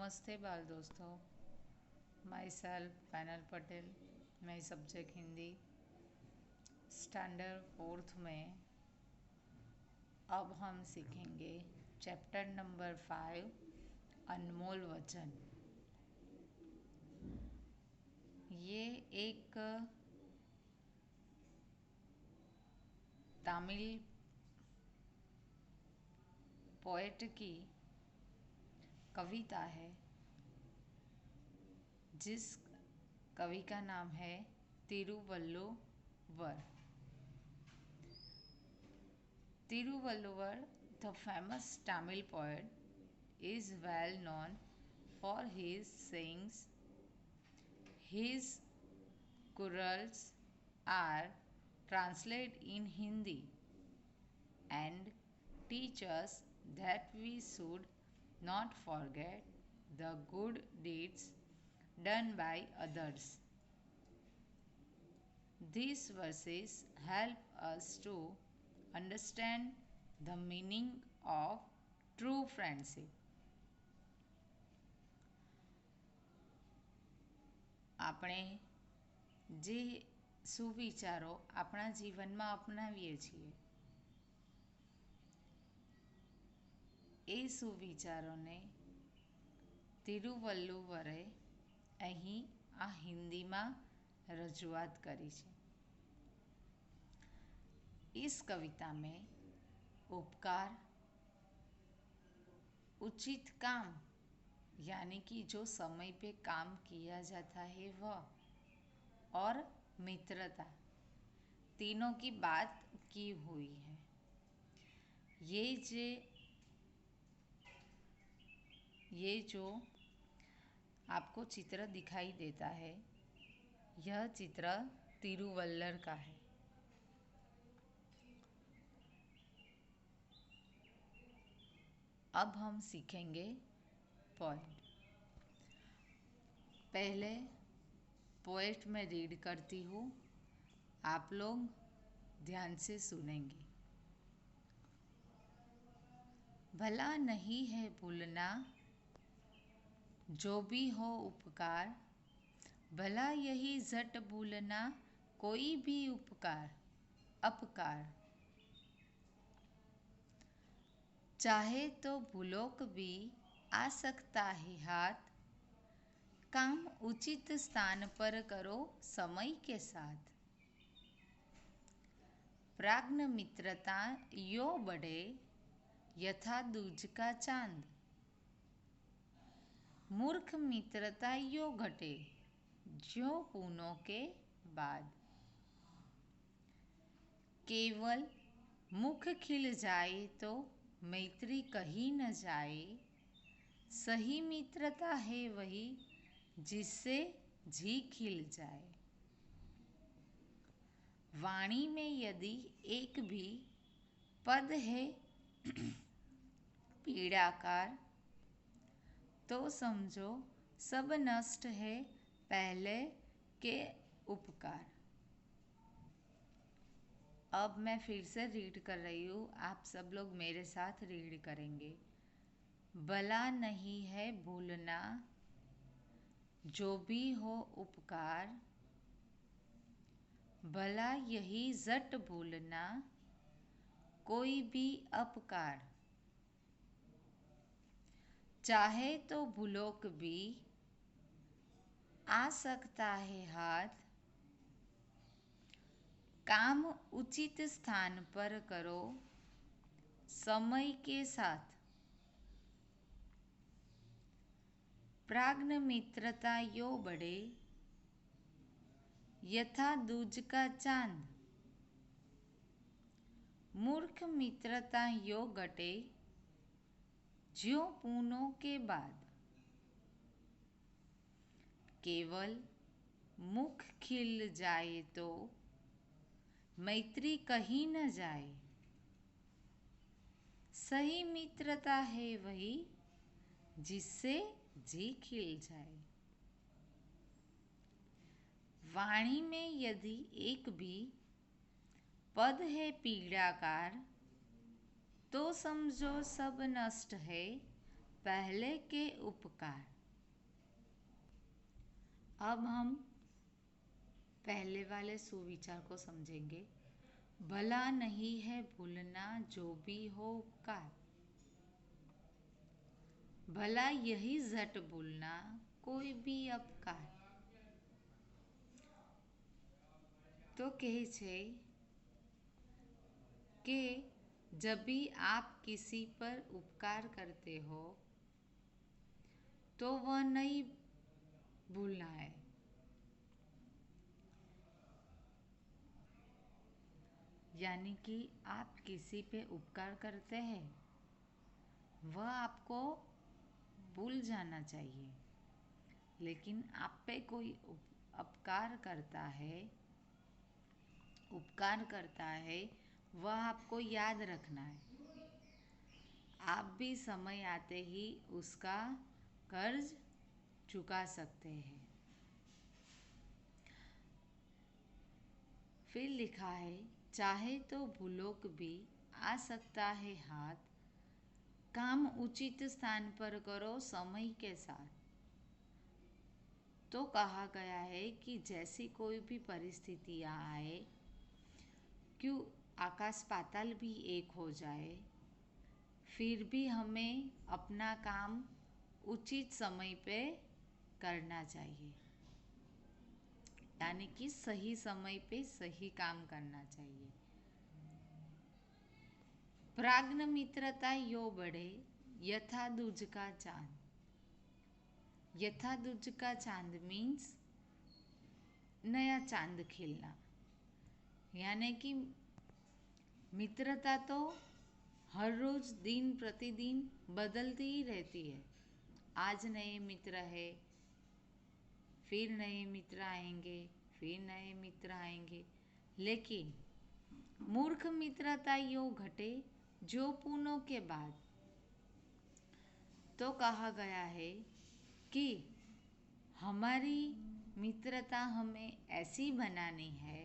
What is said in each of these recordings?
नमस्ते बाल दोस्तों, माई सेल्फ पैनल पटेल। मैं सब्जेक्ट हिंदी स्टैंडर्ड फोर्थ में अब हम सीखेंगे चैप्टर नंबर 5 अनमोल वचन। ये एक तमिल पोएट की कविता है जिस कवि का नाम है Thiruvalluvar. Tiruvallur, the famous Tamil poet, is well known for his sayings. His kurals are translated in Hindi and teach us that we should not forget the good deeds done by others. These verses help us to understand the meaning of true friendship. આપણે જે સુવિચારો આપણા જીવનમાં અપનાવીએ છીએ એ સુવિચારોને તિરુવલ્લુવરે અહીં આ હિન્દીમાં રજૂઆત કરી છે। इस कविता में उपकार, उचित काम यानी कि जो समय पे काम किया जाता है वह, और मित्रता, तीनों की बात की हुई है। ये जो आपको चित्र दिखाई देता है यह चित्र तिरुवल्लर का है। अब हम सीखेंगे पोएट। पहले पोएट में रीड करती हूँ, आप लोग ध्यान से सुनेंगे। भला नहीं है भूलना जो भी हो उपकार, भला यही झट भूलना कोई भी अपकार। चाहे तो भूलो भी आ सकता है हाथ, काम उचित स्थान पर करो समय के साथ। प्राज्ञ मित्रता यो बढ़े यथा दूज का चांद, मूर्ख मित्रता यो घटे ज्यों पूनों के बाद। केवल मुख खिल जाए तो मैत्री कही न जाए, सही मित्रता है वही जिससे जी खिल जाए। वाणी में यदि एक भी पद है पीड़ाकार, तो समझो सब नष्ट है पहले के उपकार। अब मैं फिर से रीड कर रही हूँ, आप सब लोग मेरे साथ रीड करेंगे। भला नहीं है भूलना जो भी हो उपकार, भला यही झट भूलना कोई भी अपकार। चाहे तो भूलोक भी आ सकता है हाथ, काम उचित स्थान पर करो समय के साथ। प्राज्ञ मित्रता यो बढ़े यथा दूज का चांद, मूर्ख मित्रता यो घटे ज्यों पूनों के बाद। केवल मुख खिल जाए तो मैत्री कही न जाए, सही मित्रता है वही जिससे जी खिल जाए। वाणी में यदि एक भी पद है पीड़ाकार, तो समझो सब नष्ट है पहले के उपकार। अब हम पहले वाले सुविचार को समझेंगे। भला नहीं है भूलना जो भी हो उपकार, भला यही झट भूलना कोई भी अपकार। तो કહે છે कि जब भी आप किसी पर उपकार करते हो तो वह नहीं भूलना है। यानी कि आप किसी पे उपकार करते हैं वह आपको भूल जाना चाहिए, लेकिन आप पे कोई उपकार करता है वह आपको याद रखना है। आप भी समय आते ही उसका कर्ज चुका सकते हैं। फिर लिखा है, चाहे तो भूलोक भी आ सकता है हाथ, काम उचित स्थान पर करो समय के साथ। तो कहा गया है कि जैसी कोई भी परिस्थितियाँ आए, क्यों आकाश पाताल भी एक हो जाए, फिर भी हमें अपना काम उचित समय पे करना चाहिए। यानी कि सही समय पे सही काम करना चाहिए। प्राज्ञ मित्रता यो बढ़े यथा दूज का चांद। यथा दूज का चांद मीन्स नया चांद खिलना। यानी कि मित्रता तो हर रोज दिन प्रतिदिन बदलती ही रहती है। आज नए मित्र है, फिर नए मित्र आएंगे, फिर नए मित्र आएंगे, लेकिन मूर्ख मित्रता यो घटे जो पुनों के बाद। तो कहा गया है कि हमारी मित्रता हमें ऐसी बनानी है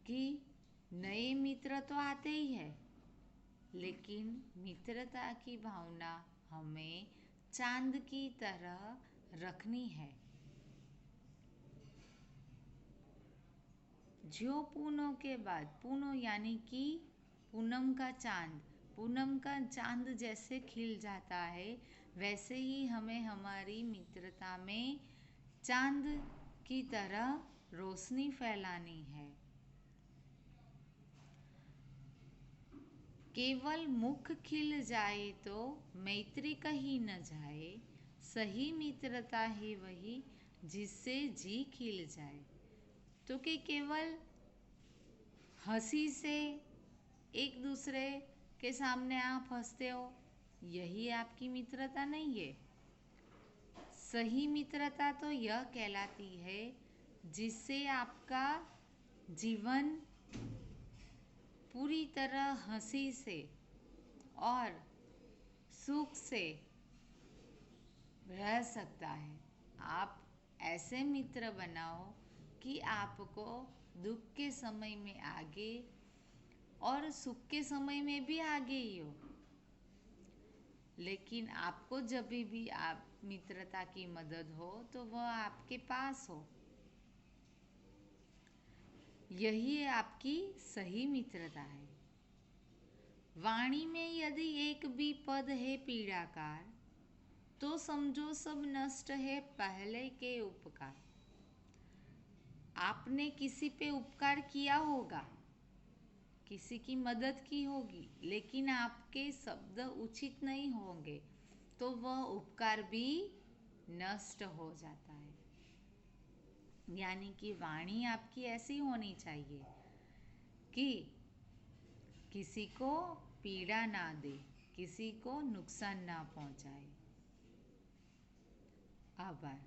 कि नए मित्र तो आते ही है, लेकिन मित्रता की भावना हमें चांद की तरह रखनी है। जो पूनों के बाद, पूनों यानी कि पूनम का चांद, पूनम का चांद जैसे खिल जाता है, वैसे ही हमें हमारी मित्रता में चांद की तरह रोशनी फैलानी है। केवल मुख खिल जाए तो मैत्री कहीं न जाए, सही मित्रता है वही जिससे जी खिल जाए। तो कि केवल हंसी से एक दूसरे के सामने आप हंसते हो, यही आपकी मित्रता नहीं है। सही मित्रता तो यह कहलाती है जिससे आपका जीवन पूरी तरह हंसी से और सुख से रह सकता है। आप ऐसे मित्र बनाओ कि आपको दुख के समय में आगे और सुख के समय में भी आगे ही हो, लेकिन आपको जब भी आप मित्रता की मदद हो तो वह आपके पास हो। यही आपकी सही मित्रता है। वाणी में यदि एक भी पद है पीड़ाकार, तो समझो सब नष्ट है पहले के उपकार। आपने किसी पे उपकार किया होगा, किसी की मदद की होगी, लेकिन आपके शब्द उचित नहीं होंगे तो वह उपकार भी नष्ट हो जाता है। यानी कि वाणी आपकी ऐसी होनी चाहिए कि किसी को पीड़ा ना दे, किसी को नुकसान ना पहुंचाए। आभार।